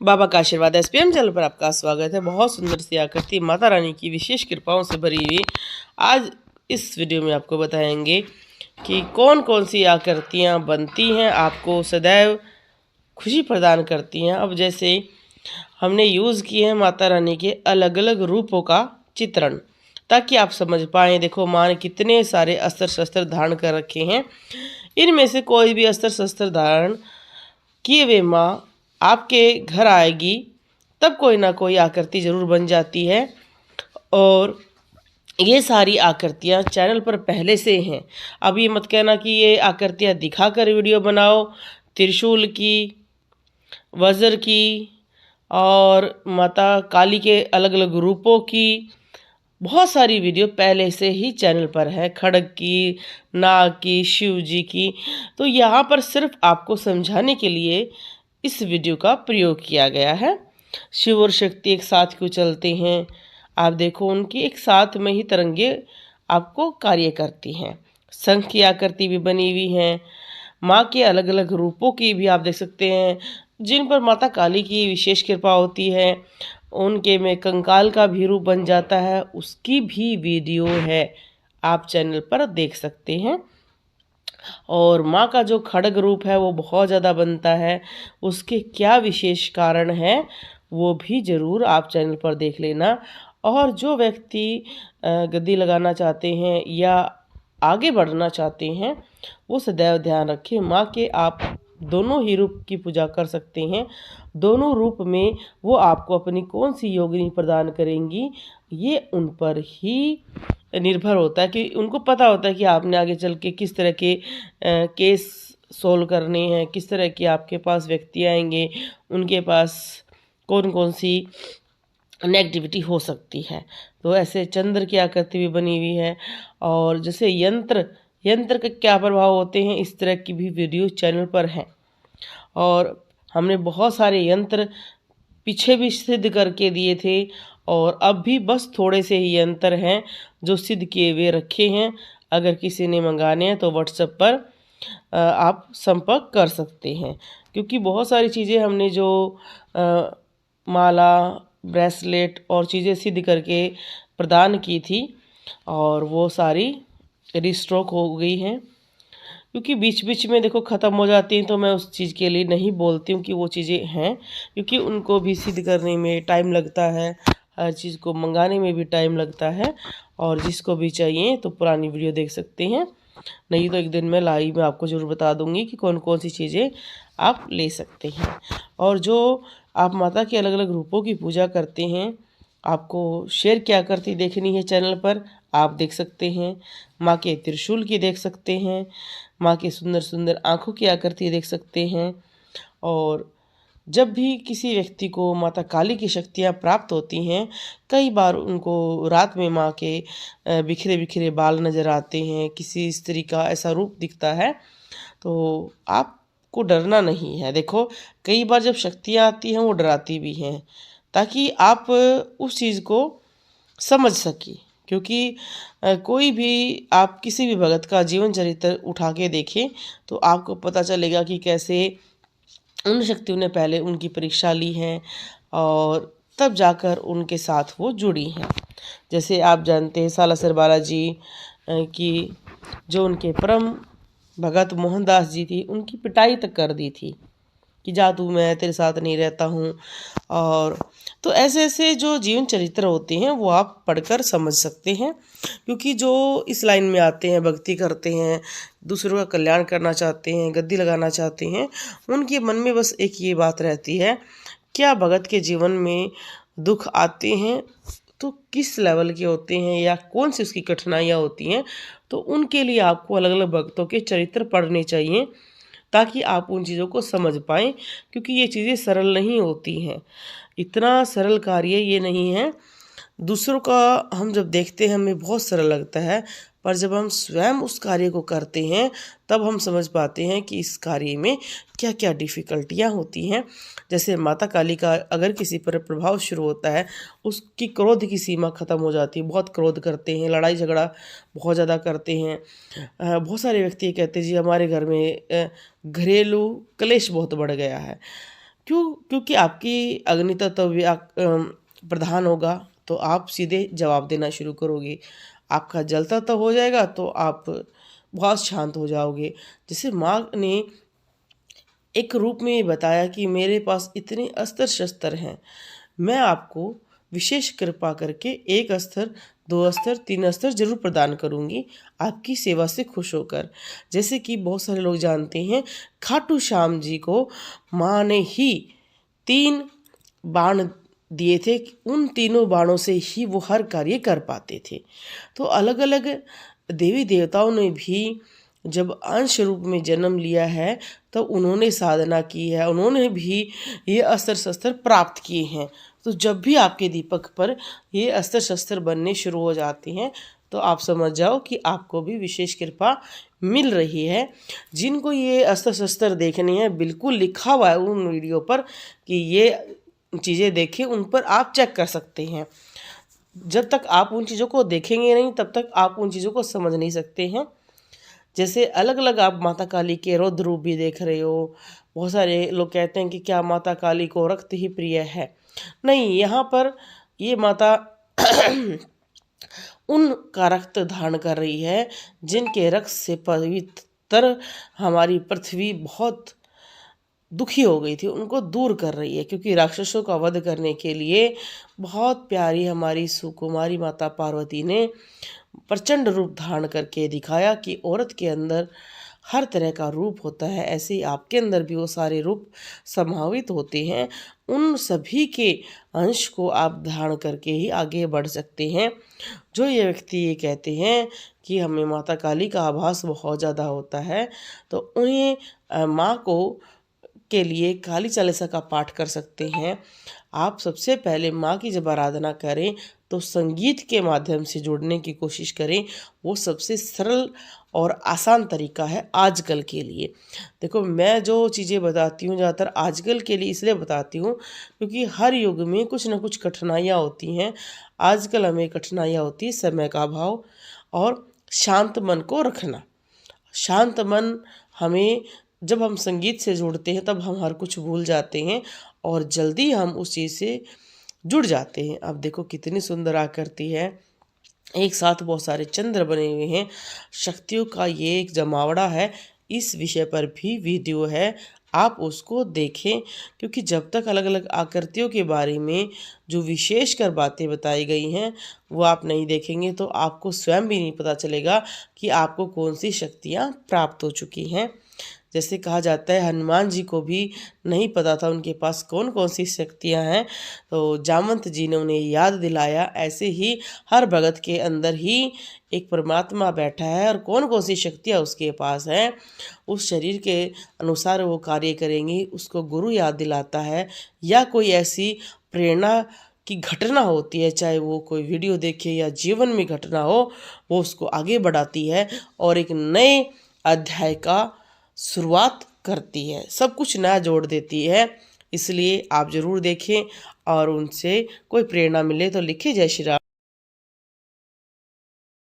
बाबा का आशीर्वाद SPM channel पर आपका स्वागत है। बहुत सुंदर सी आकृति माता रानी की विशेष कृपाओं से भरी हुई आज इस वीडियो में आपको बताएंगे कि कौन कौन सी आकृतियां बनती हैं, आपको सदैव खुशी प्रदान करती हैं। अब जैसे हमने यूज़ किए हैं माता रानी के अलग अलग रूपों का चित्रण, ताकि आप समझ पाएँ। देखो माँ ने कितने सारे अस्त्र शस्त्र धारण कर रखे हैं। इनमें से कोई भी अस्त्र शस्त्र धारण किए हुए माँ आपके घर आएगी तब कोई ना कोई आकृति ज़रूर बन जाती है। और ये सारी आकृतियाँ चैनल पर पहले से हैं। अब ये मत कहना कि ये आकृतियाँ दिखाकर वीडियो बनाओ। त्रिशूल की, वज्र की और माता काली के अलग अलग रूपों की बहुत सारी वीडियो पहले से ही चैनल पर है। खड्ग की, नाग की, शिव जी की। तो यहाँ पर सिर्फ आपको समझाने के लिए इस वीडियो का प्रयोग किया गया है। शिव और शक्ति एक साथ क्यों चलते हैं, आप देखो उनकी एक साथ में ही तरंगे आपको कार्य करती हैं। शंख की आकृति भी बनी हुई है। माँ के अलग अलग रूपों की भी आप देख सकते हैं, जिन पर माता काली की विशेष कृपा होती है। उनके में कंकाल का भी रूप बन जाता है, उसकी भी वीडियो है, आप चैनल पर देख सकते हैं। और माँ का जो खड्ग रूप है वो बहुत ज़्यादा बनता है, उसके क्या विशेष कारण है वो भी ज़रूर आप चैनल पर देख लेना। और जो व्यक्ति गद्दी लगाना चाहते हैं या आगे बढ़ना चाहते हैं वो सदैव ध्यान रखें, माँ के आप दोनों ही रूप की पूजा कर सकते हैं। दोनों रूप में वो आपको अपनी कौन सी योगिनी प्रदान करेंगी ये उन पर ही निर्भर होता है, कि उनको पता होता है कि आपने आगे चल के किस तरह के केस सोल्व करने हैं, किस तरह के आपके पास व्यक्ति आएंगे, उनके पास कौन कौन सी नेगेटिविटी हो सकती है। तो ऐसे चंद्र की आकृति भी बनी हुई है। और जैसे यंत्र का क्या प्रभाव होते हैं, इस तरह की भी वीडियो चैनल पर हैं। और हमने बहुत सारे यंत्र पीछे भी सिद्ध करके दिए थे, और अब भी बस थोड़े से ही यंत्र हैं जो सिद्ध किए हुए रखे हैं। अगर किसी ने मंगाने हैं तो व्हाट्सएप पर आप संपर्क कर सकते हैं, क्योंकि बहुत सारी चीज़ें हमने जो माला, ब्रेसलेट और चीज़ें सिद्ध करके प्रदान की थी और वो सारी रिस्टॉक हो गई हैं, क्योंकि बीच बीच में देखो ख़त्म हो जाती हैं। तो मैं उस चीज़ के लिए नहीं बोलती हूँ कि वो चीज़ें हैं, क्योंकि उनको भी सिद्ध करने में टाइम लगता है, हर चीज़ को मंगाने में भी टाइम लगता है। और जिसको भी चाहिए तो पुरानी वीडियो देख सकते हैं, नहीं तो एक दिन मैं लाइव में आपको ज़रूर बता दूंगी कि कौन कौन सी चीज़ें आप ले सकते हैं। और जो आप माता के अलग अलग रूपों की पूजा करते हैं, आपको शेर की आकृति देखनी है चैनल पर, आप देख सकते हैं। माँ के त्रिशूल की देख सकते हैं, माँ के सुंदर सुंदर आँखों की आकृति देख सकते हैं। और जब भी किसी व्यक्ति को माता काली की शक्तियाँ प्राप्त होती हैं, कई बार उनको रात में माँ के बिखरे बिखरे बाल नज़र आते हैं, किसी स्त्री का ऐसा रूप दिखता है, तो आपको डरना नहीं है। देखो कई बार जब शक्तियाँ आती हैं वो डराती भी हैं, ताकि आप उस चीज़ को समझ सकें। क्योंकि कोई भी आप किसी भी भगत का जीवन चरित्र उठा के देखें तो आपको पता चलेगा कि कैसे उन शक्तियों ने पहले उनकी परीक्षा ली है और तब जाकर उनके साथ वो जुड़ी हैं। जैसे आप जानते हैं सालासर बालाजी की जो उनके परम भगत मोहनदास जी थी, उनकी पिटाई तक कर दी थी कि जा तू, मैं तेरे साथ नहीं रहता हूँ। और तो ऐसे ऐसे जो जीवन चरित्र होते हैं वो आप पढ़कर समझ सकते हैं, क्योंकि जो इस लाइन में आते हैं, भक्ति करते हैं, दूसरों का कल्याण करना चाहते हैं, गद्दी लगाना चाहते हैं, उनके मन में बस एक ये बात रहती है, क्या भगत के जीवन में दुख आते हैं तो किस लेवल के होते हैं या कौन सी उसकी कठिनाइयाँ होती हैं। तो उनके लिए आपको अलग अलग भक्तों के चरित्र पढ़ने चाहिए, ताकि आप उन चीज़ों को समझ पाएँ, क्योंकि ये चीज़ें सरल नहीं होती हैं। इतना सरल कार्य ये नहीं है। दूसरों का हम जब देखते हैं हमें बहुत सरल लगता है, पर जब हम स्वयं उस कार्य को करते हैं तब हम समझ पाते हैं कि इस कार्य में क्या क्या डिफ़िकल्टियाँ होती हैं। जैसे माता काली का अगर किसी पर प्रभाव शुरू होता है, उसकी क्रोध की सीमा ख़त्म हो जाती है। बहुत क्रोध करते हैं, लड़ाई झगड़ा बहुत ज़्यादा करते हैं। बहुत सारे व्यक्ति कहते हैं जी हमारे घर में घरेलू कलेश बहुत बढ़ गया है। क्योंकि आपकी अग्नि तत्व प्रधान होगा तो आप सीधे जवाब देना शुरू करोगे। आपका जल तत्व हो जाएगा तो आप बहुत शांत हो जाओगे। जैसे माँ ने एक रूप में ये बताया कि मेरे पास इतने अस्त्र शस्त्र हैं, मैं आपको विशेष कृपा करके 1 अस्त्र, 2 अस्त्र, 3 अस्त्र जरूर प्रदान करूंगी आपकी सेवा से खुश होकर। जैसे कि बहुत सारे लोग जानते हैं, खाटू श्याम जी को माँ ने ही 3 बाण दिए थे, उन तीनों बाणों से ही वो हर कार्य कर पाते थे। तो अलग अलग देवी देवताओं ने भी जब अंश रूप में जन्म लिया है तो उन्होंने साधना की है, उन्होंने भी ये अस्त्र शस्त्र प्राप्त किए हैं। तो जब भी आपके दीपक पर ये अस्त्र शस्त्र बनने शुरू हो जाते हैं तो आप समझ जाओ कि आपको भी विशेष कृपा मिल रही है। जिनको ये अस्त्र शस्त्र देखने हैं, बिल्कुल लिखा हुआ है उन वीडियो पर कि ये चीज़ें देखें, उन पर आप चेक कर सकते हैं। जब तक आप उन चीज़ों को देखेंगे नहीं तब तक आप उन चीज़ों को समझ नहीं सकते हैं। जैसे अलग अलग आप माता काली के रौद्र रूप भी देख रहे हो। बहुत सारे लोग कहते हैं कि क्या माता काली को रक्त ही प्रिय है? नहीं, यहाँ पर ये माता उनका रक्त धारण कर रही है जिनके रक्त से पवित्र हमारी पृथ्वी बहुत दुखी हो गई थी, उनको दूर कर रही है। क्योंकि राक्षसों का वध करने के लिए बहुत प्यारी हमारी सुकुमारी माता पार्वती ने प्रचंड रूप धारण करके दिखाया कि औरत के अंदर हर तरह का रूप होता है, ऐसे ही आपके अंदर भी वो सारे रूप समावित होते हैं। उन सभी के अंश को आप धारण करके ही आगे बढ़ सकते हैं। जो ये व्यक्ति ये कहते हैं कि हमें माता काली का आभास बहुत ज़्यादा होता है, तो उन्हें माँ को के लिए काली चालीसा का पाठ कर सकते हैं। आप सबसे पहले माँ की जब आराधना करें तो संगीत के माध्यम से जुड़ने की कोशिश करें। वो सबसे सरल और आसान तरीका है आजकल के लिए। देखो, मैं जो चीज़ें बताती हूँ ज़्यादातर आजकल के लिए इसलिए बताती हूँ क्योंकि हर युग में कुछ ना कुछ कठिनाइयाँ होती हैं। आजकल हमें कठिनाइयाँ होती है समय का अभाव और शांत मन को रखना। शांत मन हमें, जब हम संगीत से जुड़ते हैं तब हम हर कुछ भूल जाते हैं और जल्दी हम उस चीज़ से जुड़ जाते हैं। अब देखो कितनी सुंदर आकृति है, एक साथ बहुत सारे चंद्र बने हुए हैं, शक्तियों का ये एक जमावड़ा है। इस विषय पर भी वीडियो है, आप उसको देखें। क्योंकि जब तक अलग अलग आकृतियों के बारे में जो विशेषकर बातें बताई गई हैं वो आप नहीं देखेंगे तो आपको स्वयं भी नहीं पता चलेगा कि आपको कौन सी शक्तियाँ प्राप्त हो चुकी हैं। जैसे कहा जाता है हनुमान जी को भी नहीं पता था उनके पास कौन कौन सी शक्तियां हैं, तो जामवंत जी ने उन्हें याद दिलाया। ऐसे ही हर भगत के अंदर ही एक परमात्मा बैठा है और कौन कौन सी शक्तियां उसके पास हैं, उस शरीर के अनुसार वो कार्य करेंगी, उसको गुरु याद दिलाता है। या कोई ऐसी प्रेरणा की घटना होती है, चाहे वो कोई वीडियो देखे या जीवन में घटना हो, वो उसको आगे बढ़ाती है और एक नए अध्याय का शुरुआत करती है, सब कुछ नया जोड़ देती है। इसलिए आप ज़रूर देखें और उनसे कोई प्रेरणा मिले तो लिखें जय श्री राम।